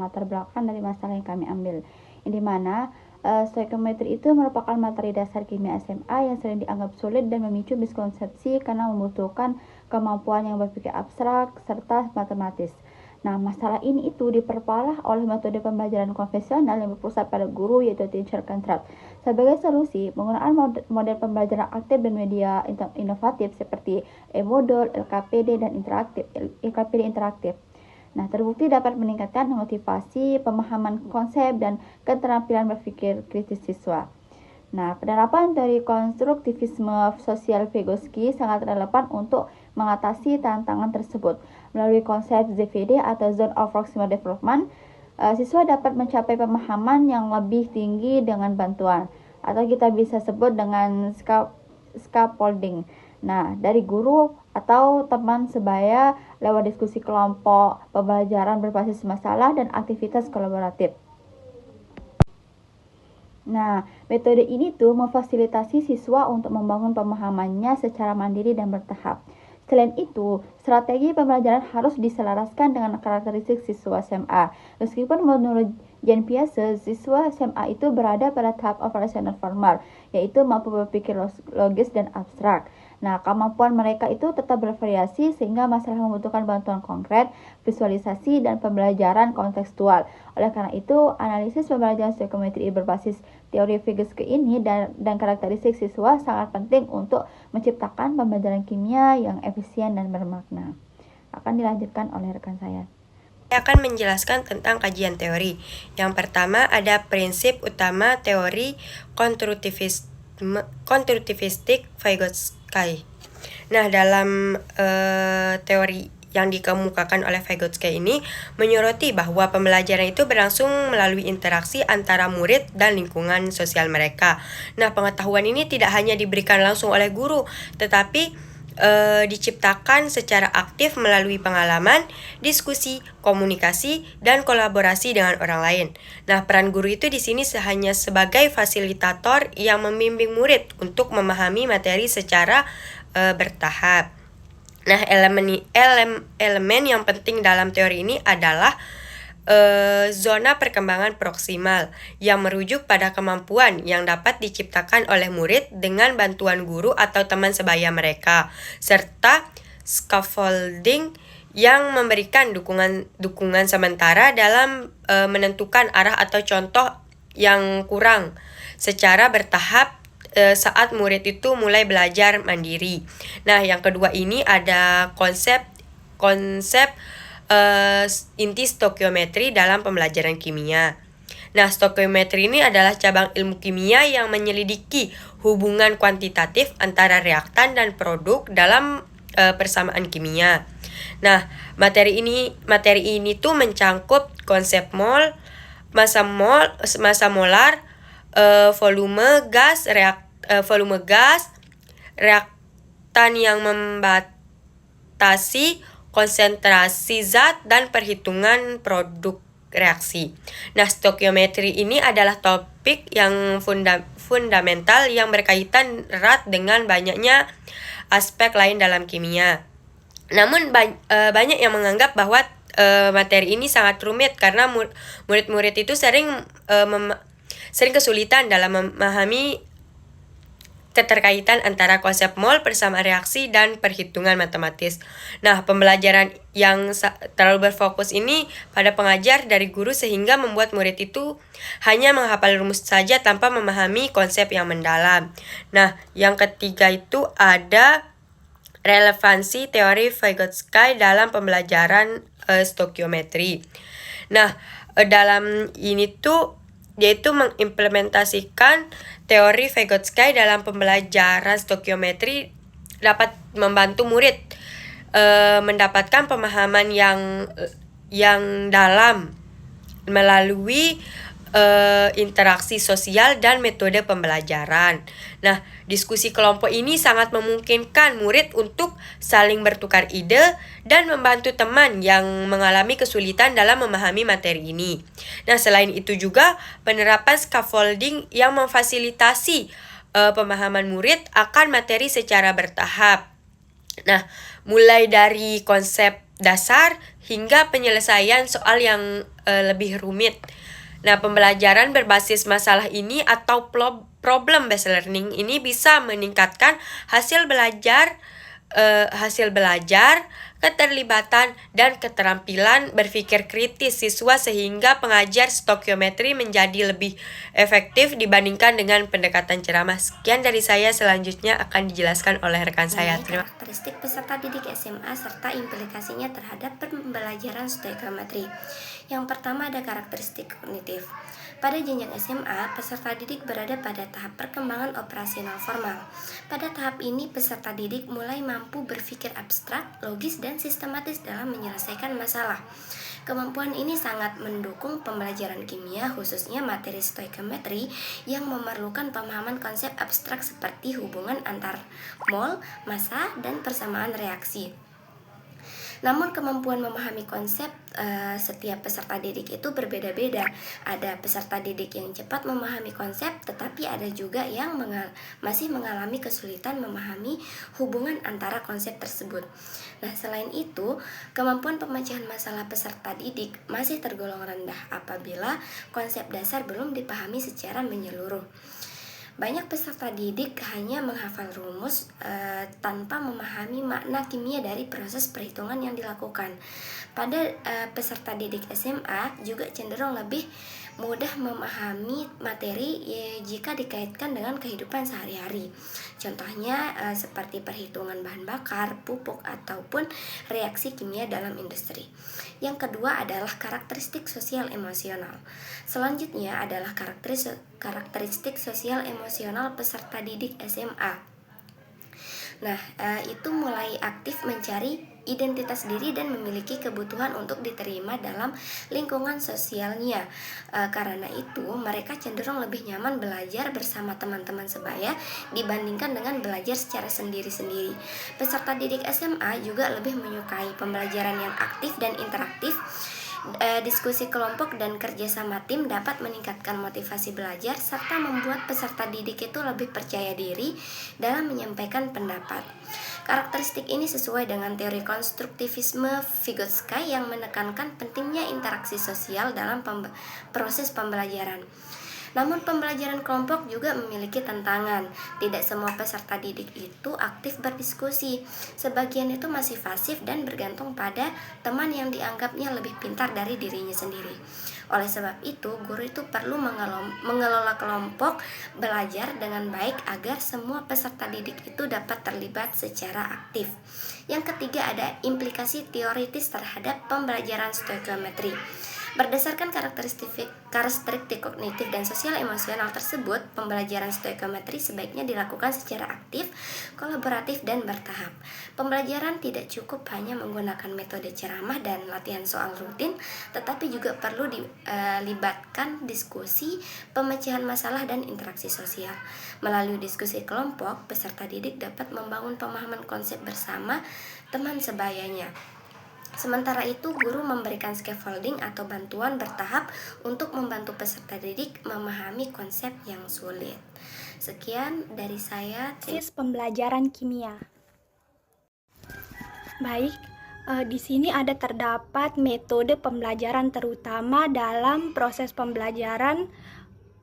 latar belakang dari masalah yang kami ambil. Yang dimana stoikiometri itu merupakan materi dasar kimia SMA yang sering dianggap sulit dan memicu miskonsepsi karena membutuhkan kemampuan yang berpikir abstrak serta matematis. Nah, masalah ini itu diperparah oleh metode pembelajaran konvensional yang berpusat pada guru, yaitu teacher contract. Sebagai solusi, penggunaan model pembelajaran aktif dan media inovatif seperti e-modul, LKPD interaktif. Nah, terbukti dapat meningkatkan motivasi, pemahaman konsep, dan keterampilan berpikir kritis siswa. Nah, penerapan teori konstruktivisme sosial Vygotsky sangat relevan untuk mengatasi tantangan tersebut. Melalui konsep ZVD atau Zone of Proximal Development, siswa dapat mencapai pemahaman yang lebih tinggi dengan bantuan, atau kita bisa sebut dengan scaffolding. Nah, dari guru atau teman sebaya lewat diskusi kelompok, pembelajaran berbasis masalah, dan aktivitas kolaboratif. Nah, metode ini tuh memfasilitasi siswa untuk membangun pemahamannya secara mandiri dan bertahap. Selain itu, strategi pembelajaran harus diselaraskan dengan karakteristik siswa SMA. Meskipun menurut Jean Piaget, siswa SMA itu berada pada tahap operasional formal, yaitu mampu berpikir logis dan abstrak. Nah, kemampuan mereka itu tetap bervariasi sehingga masalah membutuhkan bantuan konkret, visualisasi, dan pembelajaran kontekstual. Oleh karena itu, analisis pembelajaran stoikiometri berbasis teori Vygotsky ini dan karakteristik siswa sangat penting untuk menciptakan pembelajaran kimia yang efisien dan bermakna. Akan dilanjutkan oleh rekan saya. Saya akan menjelaskan tentang kajian teori. Yang pertama ada prinsip utama teori konstruktivistik Vygotsky. Nah, dalam teori yang dikemukakan oleh Vygotsky ini menyoroti bahwa pembelajaran itu berlangsung melalui interaksi antara murid dan lingkungan sosial mereka. Nah, pengetahuan ini tidak hanya diberikan langsung oleh guru, tetapi diciptakan secara aktif melalui pengalaman, diskusi, komunikasi, dan kolaborasi dengan orang lain. Nah, peran guru itu di sini hanya sebagai fasilitator yang membimbing murid untuk memahami materi secara bertahap. Nah, elemen yang penting dalam teori ini adalah zona perkembangan proksimal yang merujuk pada kemampuan yang dapat diciptakan oleh murid dengan bantuan guru atau teman sebaya mereka, serta scaffolding yang memberikan dukungan sementara dalam menentukan arah atau contoh yang kurang secara bertahap saat murid itu mulai belajar mandiri. Nah, yang kedua ini ada konsep inti stoikiometri dalam pembelajaran kimia. Nah, stoikiometri ini adalah cabang ilmu kimia yang menyelidiki hubungan kuantitatif antara reaktan dan produk dalam persamaan kimia. Nah, materi ini tuh mencangkup konsep mol, massa molar, volume gas, reaktan yang membatasi konsentrasi zat, dan perhitungan produk reaksi. Nah, stoikiometri ini adalah topik yang fundamental yang berkaitan erat dengan banyaknya aspek lain dalam kimia. Namun banyak yang menganggap bahwa materi ini sangat rumit karena murid-murid itu sering kesulitan dalam memahami keterkaitan antara konsep mol, persamaan reaksi, dan perhitungan matematis. Nah, pembelajaran yang terlalu berfokus ini pada pengajar dari guru sehingga membuat murid itu hanya menghafal rumus saja tanpa memahami konsep yang mendalam. Nah, yang ketiga itu ada relevansi teori Vygotsky dalam pembelajaran stoikiometri. Nah, dalam ini tuh yaitu mengimplementasikan teori Vygotsky dalam pembelajaran stoikiometri dapat membantu murid mendapatkan pemahaman yang dalam melalui interaksi sosial dan metode pembelajaran. Nah, diskusi kelompok ini sangat memungkinkan murid untuk saling bertukar ide dan membantu teman yang mengalami kesulitan dalam memahami materi ini. Nah, selain itu juga penerapan scaffolding yang memfasilitasi pemahaman murid akan materi secara bertahap. Nah, mulai dari konsep dasar hingga penyelesaian soal yang lebih rumit. Nah, pembelajaran berbasis masalah ini atau problem based learning ini bisa meningkatkan hasil belajar, keterlibatan, dan keterampilan berpikir kritis siswa sehingga pengajar stokiometri menjadi lebih efektif dibandingkan dengan pendekatan ceramah. Sekian dari saya, selanjutnya akan dijelaskan oleh rekan saya. Terima kasih. Karakteristik peserta didik SMA serta implikasinya terhadap pembelajaran stoikiometri. Yang pertama ada karakteristik kognitif. Pada jenjang SMA, peserta didik berada pada tahap perkembangan operasional formal. Pada tahap ini, peserta didik mulai mampu berpikir abstrak, logis, dan sistematis dalam menyelesaikan masalah. Kemampuan ini sangat mendukung pembelajaran kimia, khususnya materi stoikiometri yang memerlukan pemahaman konsep abstrak seperti hubungan antar mol, massa, dan persamaan reaksi. Namun kemampuan memahami konsep setiap peserta didik itu berbeda-beda. Ada peserta didik yang cepat memahami konsep, tetapi ada juga yang masih mengalami kesulitan memahami hubungan antara konsep tersebut. Nah, selain itu, kemampuan pemecahan masalah peserta didik masih tergolong rendah apabila konsep dasar belum dipahami secara menyeluruh. Banyak peserta didik hanya menghafal rumus tanpa memahami makna kimia dari proses perhitungan yang dilakukan. Pada peserta didik SMA juga cenderung lebih mudah memahami materi jika dikaitkan dengan kehidupan sehari-hari. Contohnya seperti perhitungan bahan bakar, pupuk, ataupun reaksi kimia dalam industri. Yang kedua adalah karakteristik sosial emosional. Selanjutnya adalah karakteristik sosial emosional peserta didik SMA. Nah, itu mulai aktif mencari identitas diri dan memiliki kebutuhan untuk diterima dalam lingkungan sosialnya. Karena itu, mereka cenderung lebih nyaman belajar bersama teman-teman sebaya dibandingkan dengan belajar secara sendiri-sendiri. Peserta didik SMA juga lebih menyukai pembelajaran yang aktif dan interaktif. Diskusi kelompok dan kerjasama tim dapat meningkatkan motivasi belajar serta membuat peserta didik itu lebih percaya diri dalam menyampaikan pendapat. Karakteristik ini sesuai dengan teori konstruktivisme Vygotsky yang menekankan pentingnya interaksi sosial dalam proses pembelajaran. Namun pembelajaran kelompok juga memiliki tantangan. Tidak semua peserta didik itu aktif berdiskusi. Sebagian itu masih pasif dan bergantung pada teman yang dianggapnya lebih pintar dari dirinya sendiri. Oleh sebab itu, guru itu perlu mengelola kelompok belajar dengan baik agar semua peserta didik itu dapat terlibat secara aktif. Yang ketiga ada implikasi teoritis terhadap pembelajaran stoikiometri. Berdasarkan karakteristik kognitif dan sosial emosional tersebut, pembelajaran stoikiometri sebaiknya dilakukan secara aktif, kolaboratif, dan bertahap. Pembelajaran tidak cukup hanya menggunakan metode ceramah dan latihan soal rutin, tetapi juga perlu dilibatkan diskusi, pemecahan masalah, dan interaksi sosial. Melalui diskusi kelompok, peserta didik dapat membangun pemahaman konsep bersama teman sebayanya. Sementara itu, guru memberikan scaffolding atau bantuan bertahap untuk membantu peserta didik memahami konsep yang sulit. Sekian dari saya. Proses pembelajaran kimia. Baik, di sini ada terdapat metode pembelajaran terutama dalam proses pembelajaran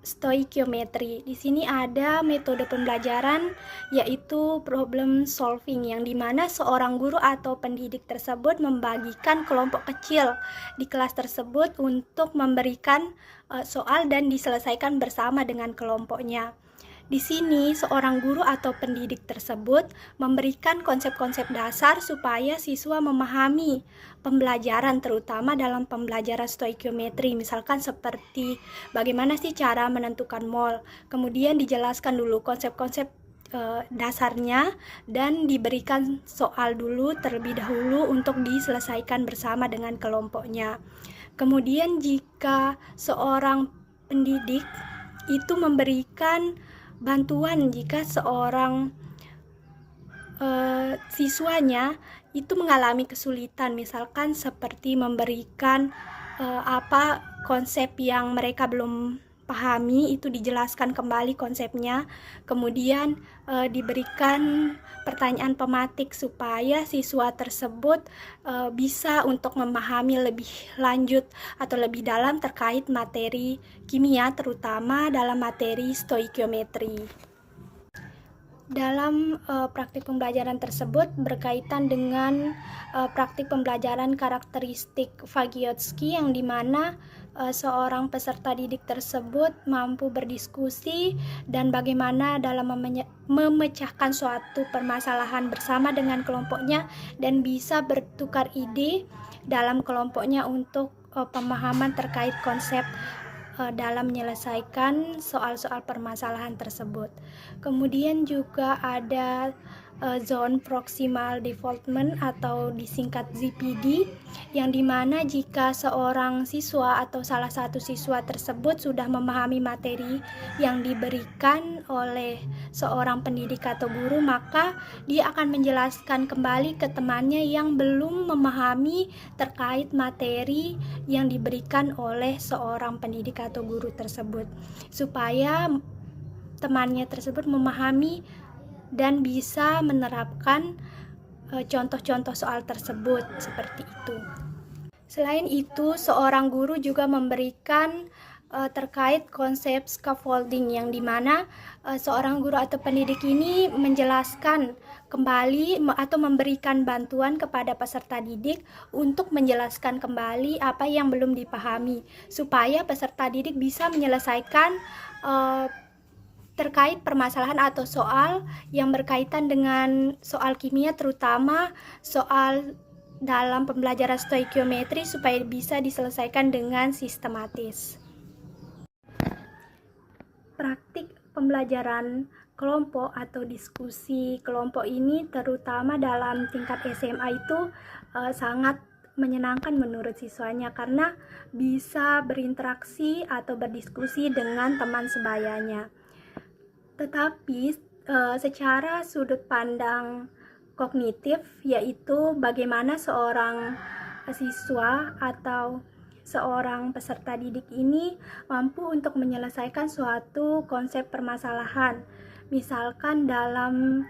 stoikiometri. Di sini ada metode pembelajaran yaitu problem solving, yang dimana seorang guru atau pendidik tersebut membagikan kelompok kecil di kelas tersebut untuk memberikan soal dan diselesaikan bersama dengan kelompoknya. Di sini, seorang guru atau pendidik tersebut memberikan konsep-konsep dasar supaya siswa memahami pembelajaran, terutama dalam pembelajaran stoikiometri, misalkan seperti bagaimana sih cara menentukan mol. Kemudian dijelaskan dulu konsep-konsep dasarnya dan diberikan soal dulu terlebih dahulu untuk diselesaikan bersama dengan kelompoknya. Kemudian jika seorang pendidik itu memberikan bantuan jika seorang siswanya itu mengalami kesulitan, misalkan seperti memberikan konsep yang mereka belum dipahami, itu dijelaskan kembali konsepnya, kemudian diberikan pertanyaan pematik supaya siswa tersebut bisa untuk memahami lebih lanjut atau lebih dalam terkait materi kimia, terutama dalam materi stoikiometri. Dalam praktik pembelajaran tersebut berkaitan dengan praktik pembelajaran karakteristik Vygotsky, yang dimana seorang peserta didik tersebut mampu berdiskusi dan bagaimana dalam memecahkan suatu permasalahan bersama dengan kelompoknya dan bisa bertukar ide dalam kelompoknya untuk pemahaman terkait konsep dalam menyelesaikan soal-soal permasalahan tersebut. Kemudian juga ada zone proximal development atau disingkat ZPD, yang dimana jika seorang siswa atau salah satu siswa tersebut sudah memahami materi yang diberikan oleh seorang pendidik atau guru, maka dia akan menjelaskan kembali ke temannya yang belum memahami terkait materi yang diberikan oleh seorang pendidik atau guru tersebut, supaya temannya tersebut memahami dan bisa menerapkan contoh-contoh soal tersebut seperti itu. Selain itu, seorang guru juga memberikan terkait konsep scaffolding, yang dimana seorang guru atau pendidik ini menjelaskan kembali atau memberikan bantuan kepada peserta didik untuk menjelaskan kembali apa yang belum dipahami, supaya peserta didik bisa menyelesaikan terkait permasalahan atau soal yang berkaitan dengan soal kimia, terutama soal dalam pembelajaran stoikiometri, supaya bisa diselesaikan dengan sistematis. Praktik pembelajaran kelompok atau diskusi kelompok ini, terutama dalam tingkat SMA, itu sangat menyenangkan menurut siswanya karena bisa berinteraksi atau berdiskusi dengan teman sebayanya. Tetapi secara sudut pandang kognitif, yaitu bagaimana seorang siswa atau seorang peserta didik ini mampu untuk menyelesaikan suatu konsep permasalahan, misalkan dalam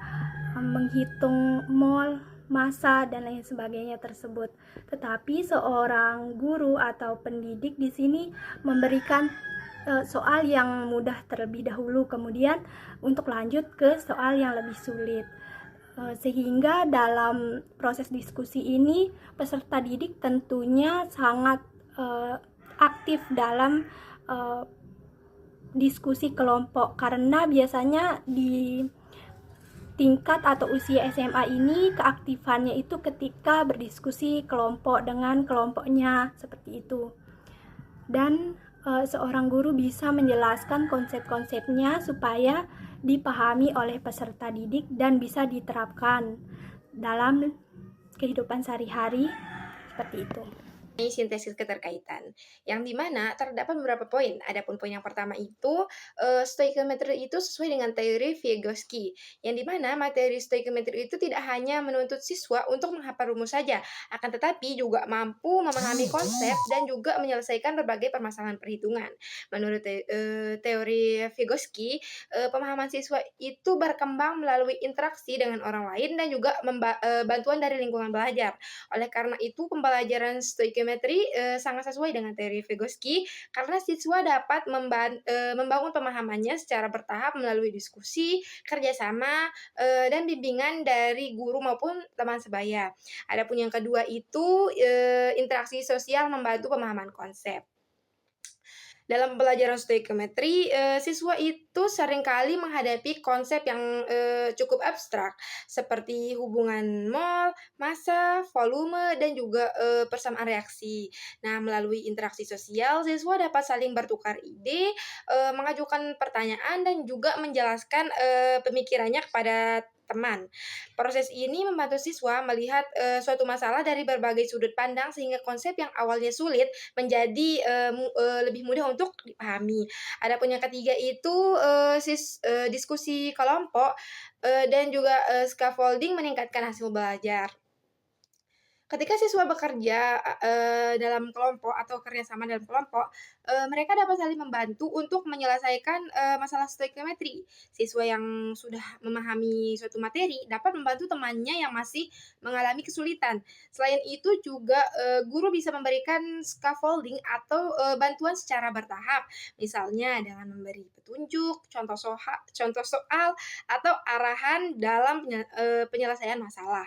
menghitung mol, massa, dan lain sebagainya tersebut. Tetapi seorang guru atau pendidik di sini memberikan soal yang mudah terlebih dahulu, kemudian untuk lanjut ke soal yang lebih sulit, sehingga dalam proses diskusi ini peserta didik tentunya sangat aktif dalam diskusi kelompok, karena biasanya di tingkat atau usia SMA ini keaktifannya itu ketika berdiskusi kelompok dengan kelompoknya seperti itu. Dan seorang guru bisa menjelaskan konsep-konsepnya supaya dipahami oleh peserta didik dan bisa diterapkan dalam kehidupan sehari-hari seperti itu. Ini sintesis keterkaitan, yang dimana terdapat beberapa poin. Adapun poin yang pertama itu stoikiometri itu sesuai dengan teori Vygotsky, yang dimana materi stoikiometri itu tidak hanya menuntut siswa untuk menghafal rumus saja, akan tetapi juga mampu memahami konsep dan juga menyelesaikan berbagai permasalahan perhitungan. Menurut teori Vygotsky, pemahaman siswa itu berkembang melalui interaksi dengan orang lain dan juga bantuan dari lingkungan belajar. Oleh karena itu, pembelajaran stoikiometri sangat sesuai dengan teori Vygotsky karena siswa dapat membangun pemahamannya secara bertahap melalui diskusi, kerjasama, dan bimbingan dari guru maupun teman sebaya. Adapun yang kedua itu interaksi sosial membantu pemahaman konsep. Dalam pembelajaran stoikiometri, siswa itu seringkali menghadapi konsep yang cukup abstrak, seperti hubungan mol, massa, volume, dan juga persamaan reaksi. Nah, melalui interaksi sosial, siswa dapat saling bertukar ide, mengajukan pertanyaan, dan juga menjelaskan pemikirannya kepada teman. Proses ini membantu siswa melihat suatu masalah dari berbagai sudut pandang sehingga konsep yang awalnya sulit menjadi lebih mudah untuk dipahami. Adapun yang ketiga itu diskusi kelompok dan juga scaffolding meningkatkan hasil belajar. Ketika siswa bekerja, dalam kelompok atau kerjasama dalam kelompok, mereka dapat saling membantu untuk menyelesaikan, masalah stoikiometri. Siswa yang sudah memahami suatu materi dapat membantu temannya yang masih mengalami kesulitan. Selain itu juga, guru bisa memberikan scaffolding atau, bantuan secara bertahap. Misalnya dengan memberi petunjuk, contoh soal, atau arahan dalam penyelesaian masalah.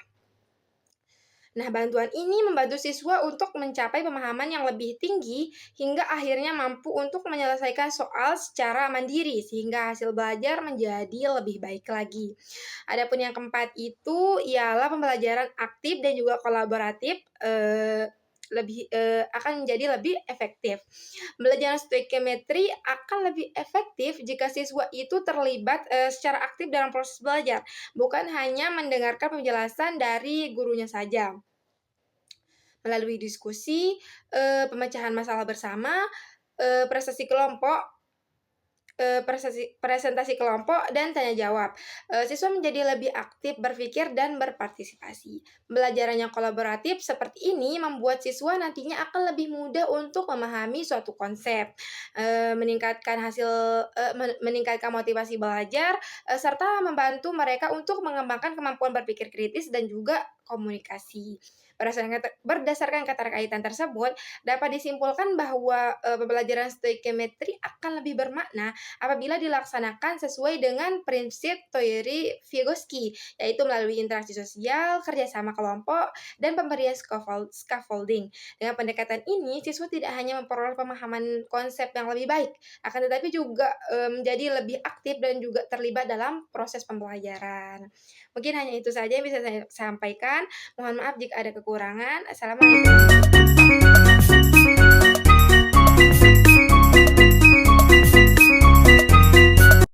Nah, bantuan ini membantu siswa untuk mencapai pemahaman yang lebih tinggi hingga akhirnya mampu untuk menyelesaikan soal secara mandiri sehingga hasil belajar menjadi lebih baik lagi. Adapun yang keempat itu ialah pembelajaran aktif dan juga kolaboratif akan menjadi lebih efektif. Pembelajaran stoikiometri akan lebih efektif jika siswa itu terlibat secara aktif dalam proses belajar, bukan hanya mendengarkan penjelasan dari gurunya saja. Melalui diskusi, pemecahan masalah bersama, prestasi kelompok, presentasi kelompok, dan tanya jawab, siswa menjadi lebih aktif berpikir dan berpartisipasi. Pembelajaran yang kolaboratif seperti ini membuat siswa nantinya akan lebih mudah untuk memahami suatu konsep, meningkatkan motivasi belajar, serta membantu mereka untuk mengembangkan kemampuan berpikir kritis dan juga komunikasi. Berdasarkan keterkaitan tersebut, dapat disimpulkan bahwa pembelajaran stoikiometri akan lebih bermakna apabila dilaksanakan sesuai dengan prinsip teori Vygotsky, yaitu melalui interaksi sosial, kerjasama kelompok, dan pemberian scaffolding. Dengan pendekatan ini, siswa tidak hanya memperoleh pemahaman konsep yang lebih baik, akan tetapi juga menjadi lebih aktif dan juga terlibat dalam proses pembelajaran. Mungkin hanya itu saja yang bisa saya sampaikan. Mohon maaf jika ada kekurangan. Assalamualaikum.